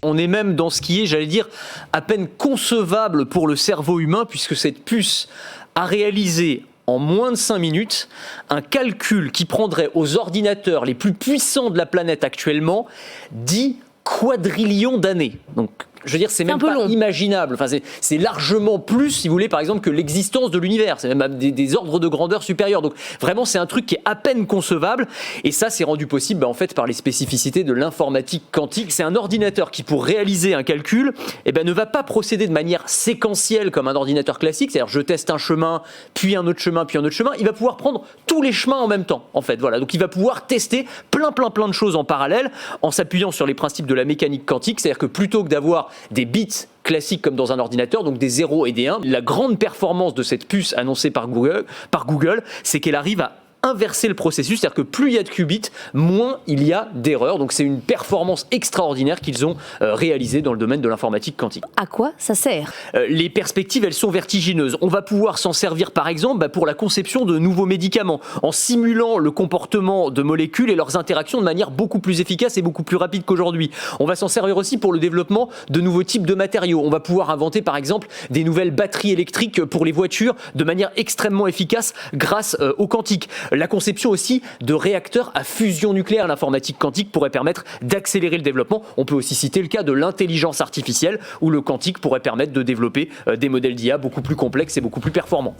On est même dans ce qui est, j'allais dire, à peine concevable pour le cerveau humain, puisque cette puce a réalisé en moins de 5 minutes un calcul qui prendrait aux ordinateurs les plus puissants de la planète actuellement 10 quadrillions d'années. Donc, je veux dire, c'est même pas imaginable. Enfin, c'est largement plus, si vous voulez, par exemple, que l'existence de l'univers. C'est même des ordres de grandeur supérieurs. Donc, vraiment, c'est un truc qui est à peine concevable. Et ça, c'est rendu possible, en fait, par les spécificités de l'informatique quantique. C'est un ordinateur qui, pour réaliser un calcul, ne va pas procéder de manière séquentielle comme un ordinateur classique. C'est-à-dire, je teste un chemin, puis un autre chemin, puis un autre chemin. Il va pouvoir prendre tous les chemins en même temps, en fait. Voilà. Donc, il va pouvoir tester plein de choses en parallèle en s'appuyant sur les principes de la mécanique quantique. C'est-à-dire que plutôt que d'avoir des bits classiques comme dans un ordinateur, donc des 0 et des 1. La grande performance de cette puce annoncée par Google, c'est qu'elle arrive à inverser le processus, c'est-à-dire que plus il y a de qubits, moins il y a d'erreurs. Donc c'est une performance extraordinaire qu'ils ont réalisée dans le domaine de l'informatique quantique. À quoi ça sert ? Les perspectives, elles sont vertigineuses. On va pouvoir s'en servir par exemple pour la conception de nouveaux médicaments, en simulant le comportement de molécules et leurs interactions de manière beaucoup plus efficace et beaucoup plus rapide qu'aujourd'hui. On va s'en servir aussi pour le développement de nouveaux types de matériaux. On va pouvoir inventer par exemple des nouvelles batteries électriques pour les voitures de manière extrêmement efficace grâce au quantique. La conception aussi de réacteurs à fusion nucléaire. L'informatique quantique pourrait permettre d'accélérer le développement. On peut aussi citer le cas de l'intelligence artificielle où le quantique pourrait permettre de développer des modèles d'IA beaucoup plus complexes et beaucoup plus performants.